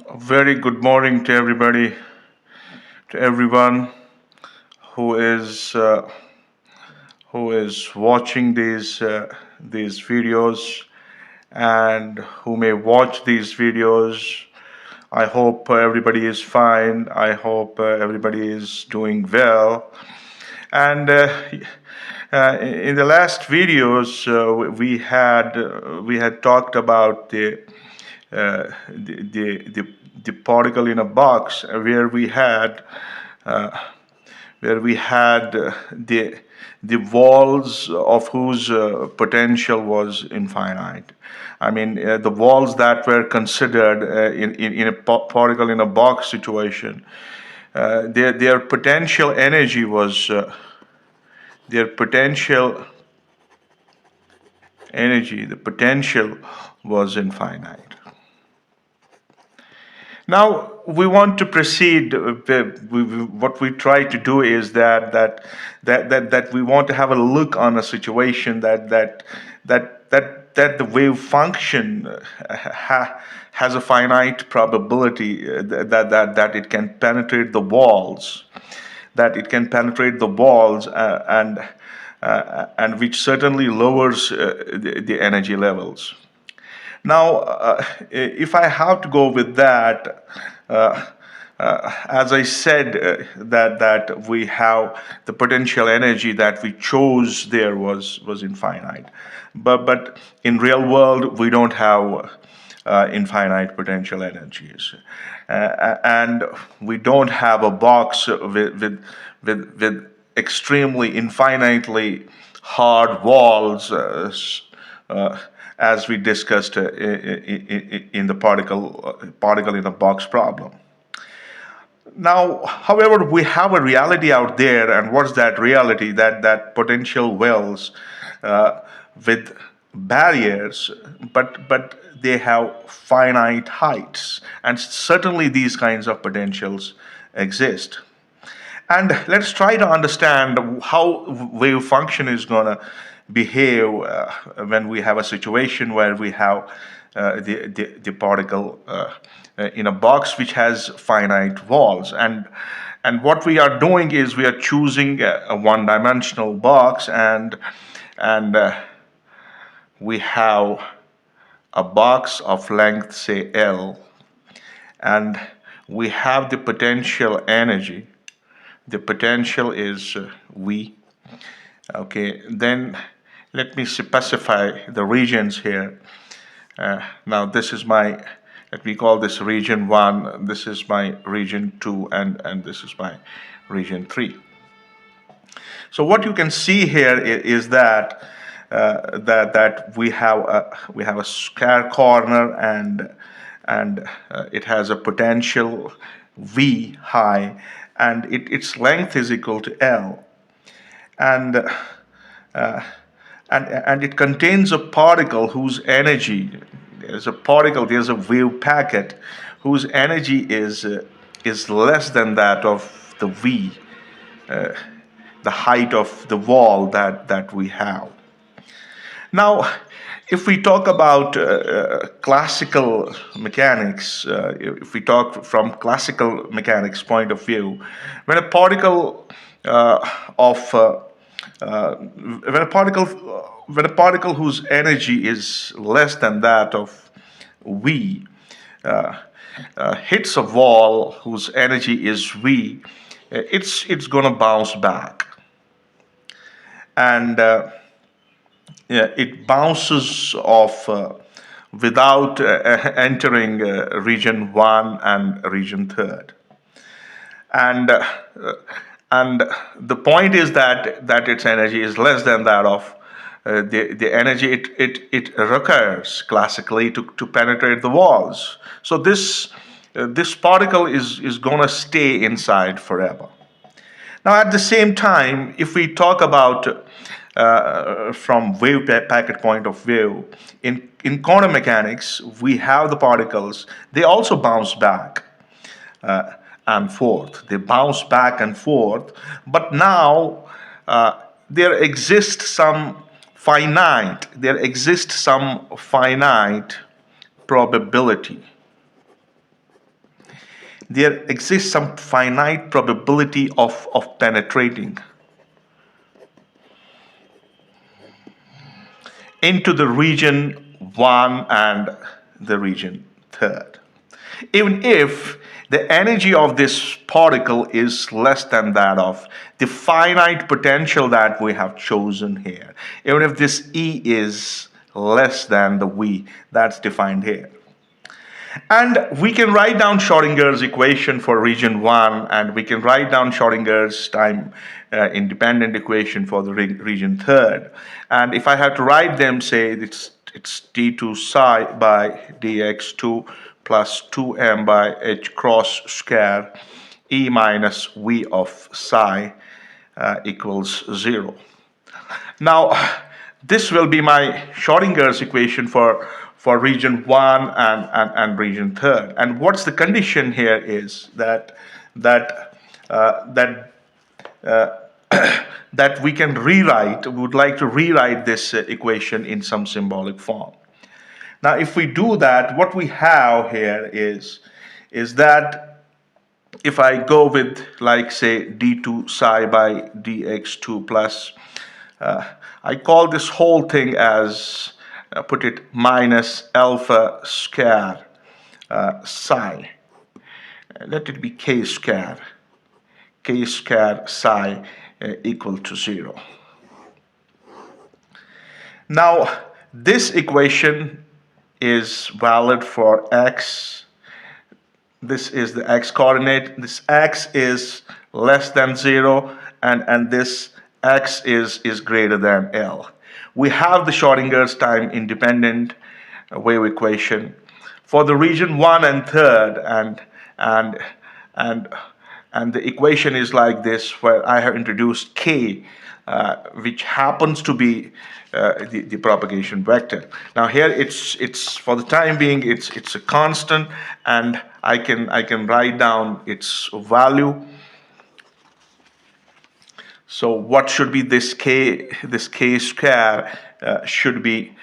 A very good morning to everybody, to everyone who is uh, who is watching these videos and who may watch these videos. I hope everybody is fine. I hope everybody is doing well. And in the last videos, we had talked about the particle in a box, where we had the walls of whose potential was infinite. I mean, the walls that were considered in a particle in a box situation, their potential energy was their potential the potential was infinite. Now we want to proceed. What we try to do is that we want to have a look on a situation that the wave function has a finite probability that it can penetrate the walls, and which certainly lowers the energy levels. Now, if I have to go with that, as I said, that we have the potential energy that we chose there was infinite, but in real world we don't have infinite potential energies, and we don't have a box with extremely infinitely hard walls. Uh, as we discussed in the particle in a box problem. Now, however, we have a reality out there, and what's that reality? That potential wells with barriers, but they have finite heights, and certainly these kinds of potentials exist. And let's try to understand how wave function is going to behave when we have a situation where we have the particle in a box which has finite walls. And what we are doing is we are choosing a one-dimensional box, and we have a box of length, say L, and we have the potential energy. The potential is V. Okay, then let me specify the regions here. Now this is my, let me call this region 1, this is my region 2, and this is my region 3. So what you can see here is that we have a square corner, and it has a potential V high, and its length is equal to L, and uh, and it contains a particle whose energy, there's a wave packet whose energy is less than that of the V, the height of the wall that we have. Now, if we talk about classical mechanics, if we talk from classical mechanics point of view, when a particle of when a particle whose energy is less than that of V uh, hits a wall whose energy is V, it's going to bounce back, and yeah, it bounces off without entering region 1 and region 3rd. And and the point is that its energy is less than that of the energy it requires classically to penetrate the walls. So this particle is going to stay inside forever. Now, at the same time, if we talk about from wave packet point of view, in quantum mechanics, we have the particles. They also bounce back and forth. They bounce back and forth, but now there exists some finite probability. there exists some finite probability of penetrating into the region 1 and the region 3rd. Even if the energy of this particle is less than that of the finite potential that we have chosen here, even if this E is less than the V that's defined here. And we can write down Schrodinger's equation for region 1, and we can write down Schrodinger's time independent equation for the region 3rd. And if I have to write them, say it's d2 psi by dx2 plus 2m by h cross square E minus V of psi equals 0. Now, this will be my Schrodinger's equation for region 1 and region 3rd. And what's the condition here is that that we can rewrite, we would like to rewrite this equation in some symbolic form. Now, if we do that, what we have here is that if I go with, like, say, d2 psi by dx2 plus, I call this whole thing as, put it, minus alpha square psi. Let it be k square psi equal to 0. Now, this equation is valid for x. This is the x coordinate. This x is less than 0, and this x is greater than L. We have the Schrodinger's time independent wave equation for the region 1 and 3rd, and the equation is like this, where I have introduced k, which happens to be the propagation vector. Now here it's for the time being it's a constant, and I can write down its value. So what should be this k? This k square should be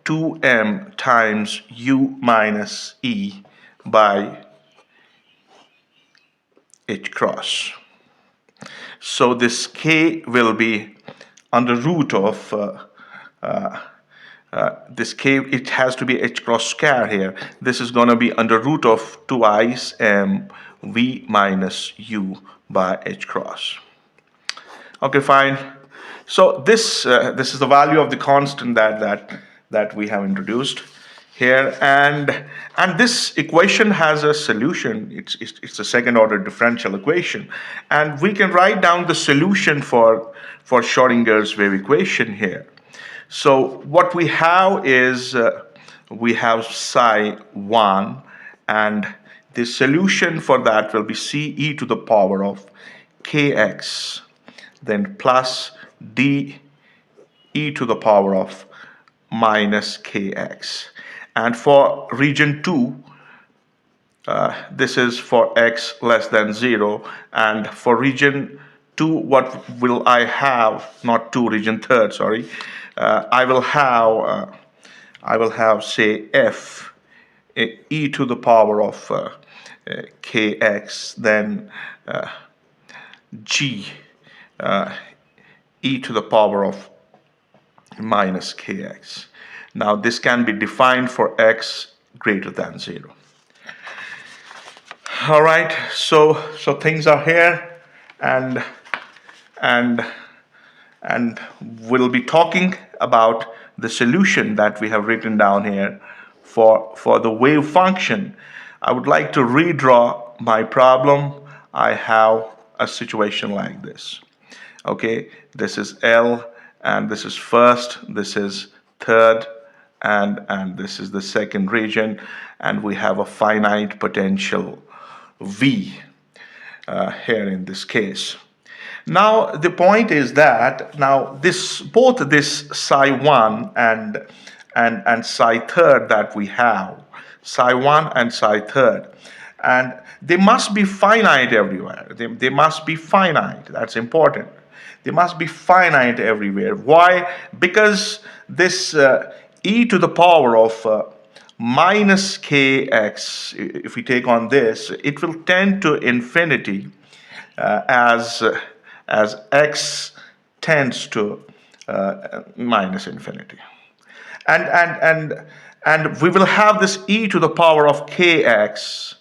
2m times u minus e by h cross. So this k will be under root of this k. It has to be h cross square here. This is going to be under root of 2 m v minus u by h cross. Okay, fine. So this is the value of the constant that we have introduced here, and this equation has a solution. It's a second order differential equation, and we can write down the solution for Schrodinger's wave equation here. So what we have is we have psi 1, and the solution for that will be c e to the power of kx, then plus d e to the power of minus kx. And for region 2, this is for x less than 0. And for region 2, what will I have? Not 2, region 3rd, sorry. I will have, say, f e to the power of kx, then g e to the power of minus kx. Now this can be defined for x greater than 0. All right, so things are here, and we'll be talking about the solution that we have written down here for the wave function. I would like to redraw my problem. I have a situation like this. Okay, this is L, and this is first, this is third, and this is the second region, and we have a finite potential V here in this case. Now the point is that now both this psi 1 and psi third that we have, psi 1 and psi third, and they must be finite everywhere. They must be finite. That's important. They must be finite everywhere. Why? Because this e to the power minus kx, if we take on this, it will tend to infinity as x tends to minus infinity. And we will have this e to the power of kx.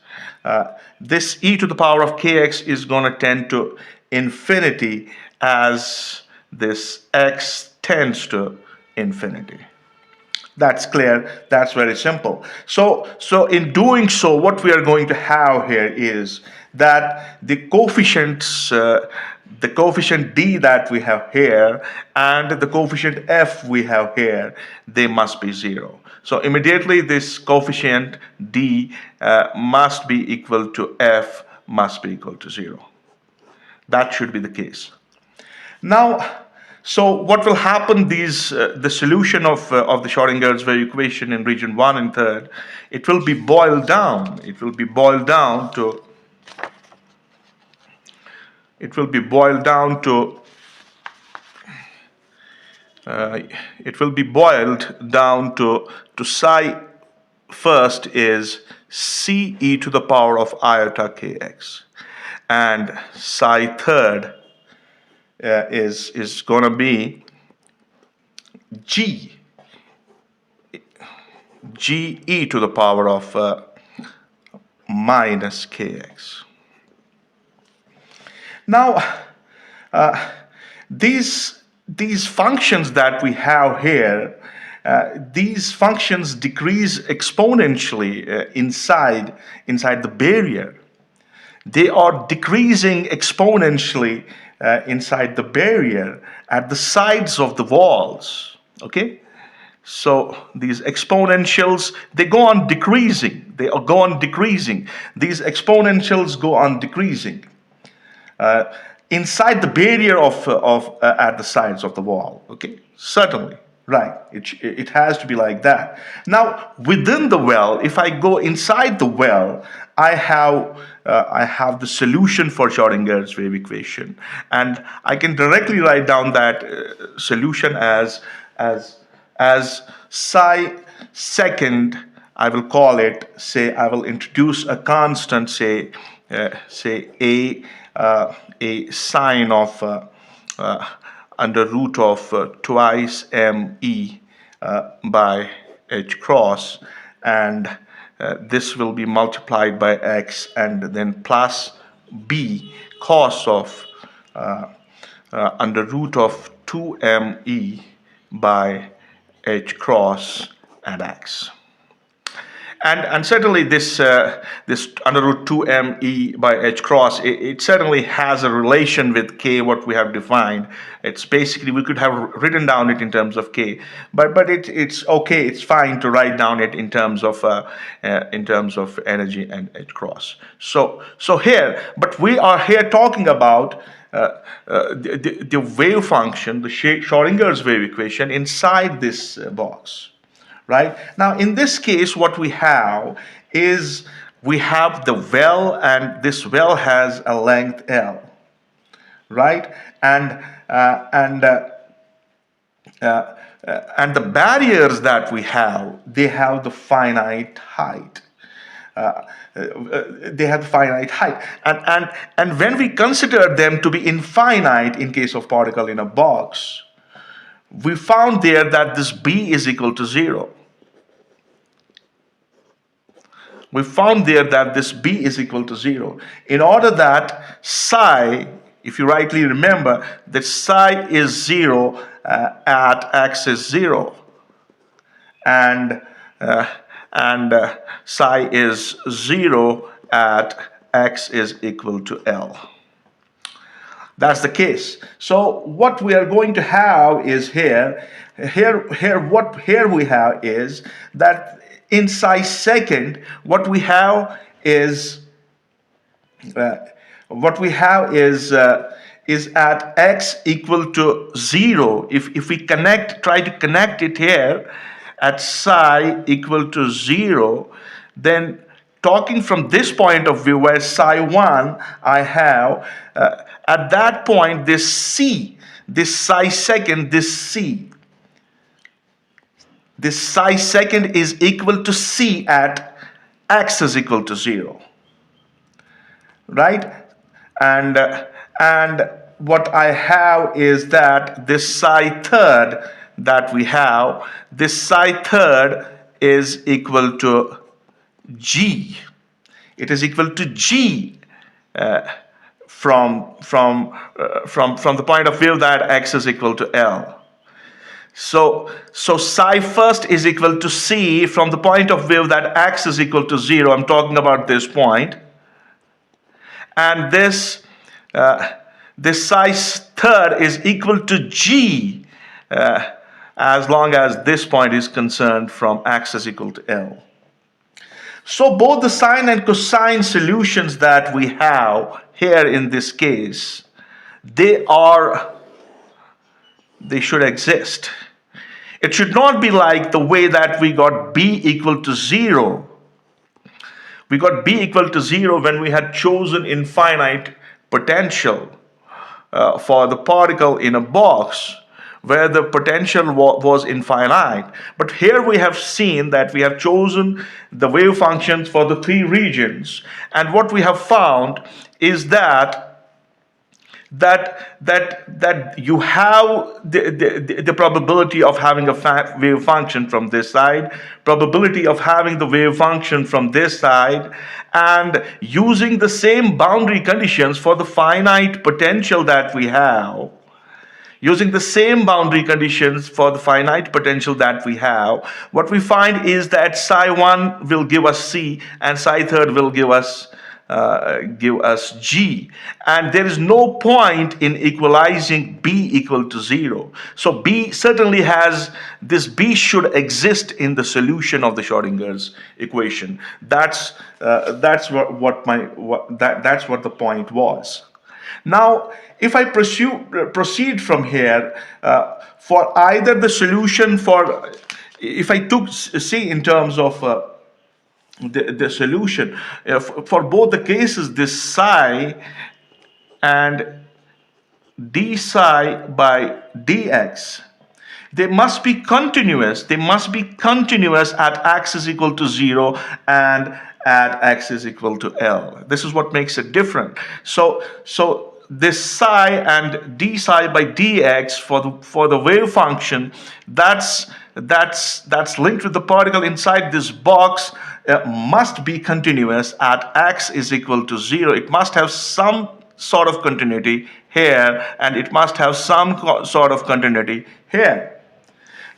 This e to the power of kx is going to tend to infinity as this x tends to infinity. That's clear. That's very simple. So in doing so, what we are going to have here is that the coefficients, the coefficient d that we have here and the coefficient f we have here, they must be zero. So immediately this coefficient d must be equal to f must be equal to zero. That should be the case. Now, so what will happen? The solution of the Schrodinger's wave equation in region 1 and 3, it will be boiled down. It will be boiled down to. It will be boiled down to. It will be boiled down to psi first is c e to the power of iota kx, and psi third is going to be g e to the power of minus kx. Now, these functions that we have here, these functions decrease exponentially inside the barrier. They are decreasing exponentially inside the barrier at the sides of the walls. Okay, so these exponentials, they go on decreasing. They go on decreasing. These exponentials go on decreasing inside the barrier of at the sides of the wall. Okay, certainly. Right, it has to be like that. Now, within the well, if I go inside the well, I have the solution for Schrodinger's wave equation, and I can directly write down that solution as psi second. I will call it. Say I will introduce a constant. Say a sine of under root of twice me by h cross, and this will be multiplied by x, and then plus b cos of under root of 2me by h cross and x. And certainly this under root 2me by h cross, it certainly has a relation with k, what we have defined. It's basically, we could have written down it in terms of k, but it's okay, it's fine to write down it in terms of energy and h cross. So here, but we are here talking about the wave function, the Schrodinger's wave equation inside this box. Right? Now, in this case, what we have is we have the well, and this well has a length L, right? And the barriers that we have, they have the finite height. They have finite height, and when we consider them to be infinite in case of particle in a box, we found there that this b is equal to 0. We found there that this b is equal to 0. In order that psi, if you rightly remember, that psi is 0 at x is 0, and psi is 0 at x is equal to L. That's the case. So what we are going to have is here we have is that in psi second, what we have is at x equal to 0. If we try to connect it here at psi equal to 0, then talking from this point of view, where psi 1, I have at that point this c, this psi second, this c this psi second is equal to c at x is equal to 0, right? And what I have is that this psi third that we have, this psi third is equal to g. It is equal to g from the point of view that x is equal to L. So psi first is equal to c from the point of view that x is equal to 0. I'm talking about this point. And this psi third is equal to g as long as this point is concerned from x is equal to L. So both the sine and cosine solutions that we have here in this case, they should exist. It should not be like the way that we got b equal to 0. We got b equal to 0 when we had chosen infinite potential for the particle in a box where the potential was infinite. But here we have seen that we have chosen the wave functions for the three regions. And what we have found is that you have the probability of having a wave function from this side, probability of having the wave function from this side, and using the same boundary conditions for the finite potential that we have. Using the same boundary conditions for the finite potential that we have, what we find is that psi 1 will give us c and psi third will give us g, and there is no point in equalizing b equal to 0. So b certainly has, this b should exist in the solution of the Schrodinger's equation. That's what the point was. Now, if I proceed from here, for either the solution for, if I took C in terms of the solution, for both the cases, this psi and d psi by dx, they must be continuous. They must be continuous at x is equal to 0 and at x is equal to L. This is what makes it different. So this psi and d psi by dx for the wave function, that's linked with the particle inside this box, must be continuous at x is equal to 0. It must have some sort of continuity here, and it must have some sort of continuity here.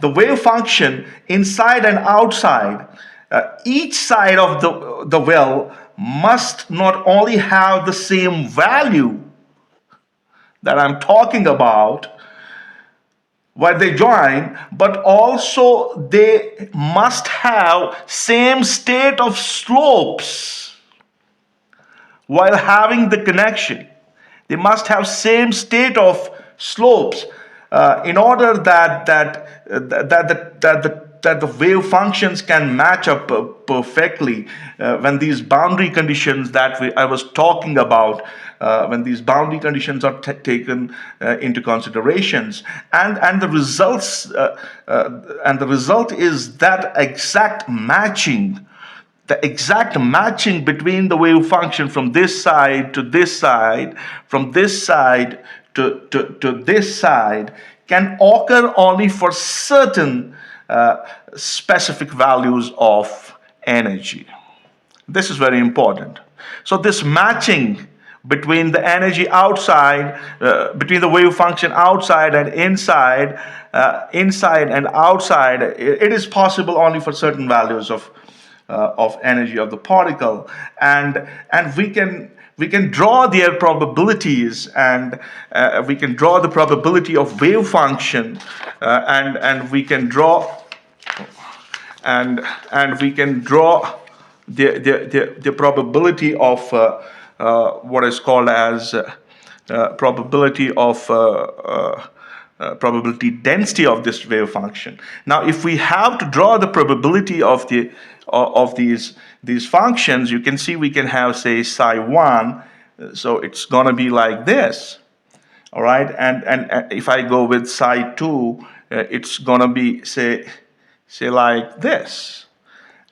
The wave function inside and outside, each side of the well must not only have the same value that I'm talking about where they join, but also they must have same state of slopes while having the connection. They must have same state of slopes in order that the wave functions can match up perfectly when these boundary conditions that I was talking about, when these boundary conditions are taken into considerations, and the results and the result is that exact matching. The exact matching between the wave function from this side to this side, from this side to this side, can occur only for certain specific values of energy. This is very important. So this matching between the energy outside, between the wave function outside and inside, inside and outside, it is possible only for certain values of energy of the particle, and we can draw their probabilities, and we can draw the probability of wave function, and we can draw and we can draw the probability of what is called as probability of probability density of this wave function. Now, if we have to draw the probability of these functions, you can see we can have, say, psi 1, so it's going to be like this, all right? And if I go with psi 2, it's going to be, say, say like this.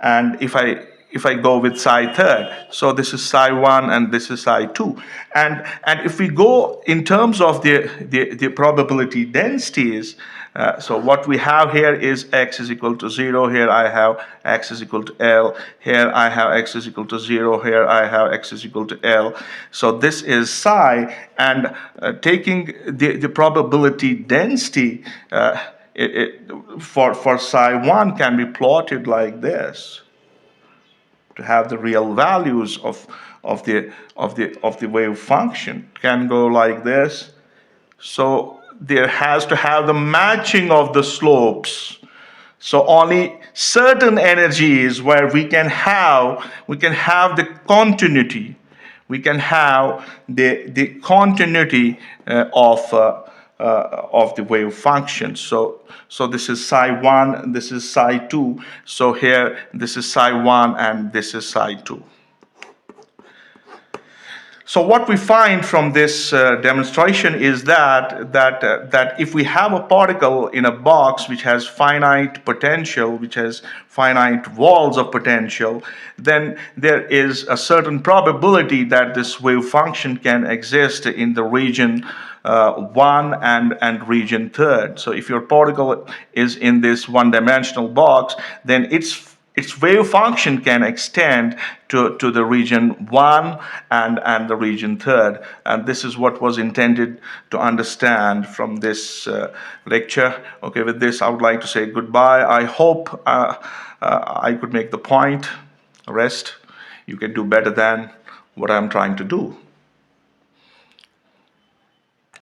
And if I go with psi third, so this is psi 1 and this is psi 2. And if we go in terms of the probability densities, so what we have here is x is equal to 0, here I have x is equal to L, here I have x is equal to 0, here I have x is equal to L. So this is psi, and taking the probability density for psi 1 can be plotted like this, to have the real values of the wave function can go like this. So there has to have the matching of the slopes. So only certain energies where we can have the continuity. We can have the continuity of the wave function. So this is psi 1, this is psi 2. So here this is psi 1 and this is psi 2. So what we find from this demonstration is that if we have a particle in a box which has finite potential, which has finite walls of potential, then there is a certain probability that this wave function can exist in the region 1 and region third. So if your particle is in this one-dimensional box, then its wave function can extend to the region 1 and the region third. And this is what was intended to understand from this lecture. Okay, with this I would like to say goodbye. I hope I could make the point. Rest, you can do better than what I'm trying to do.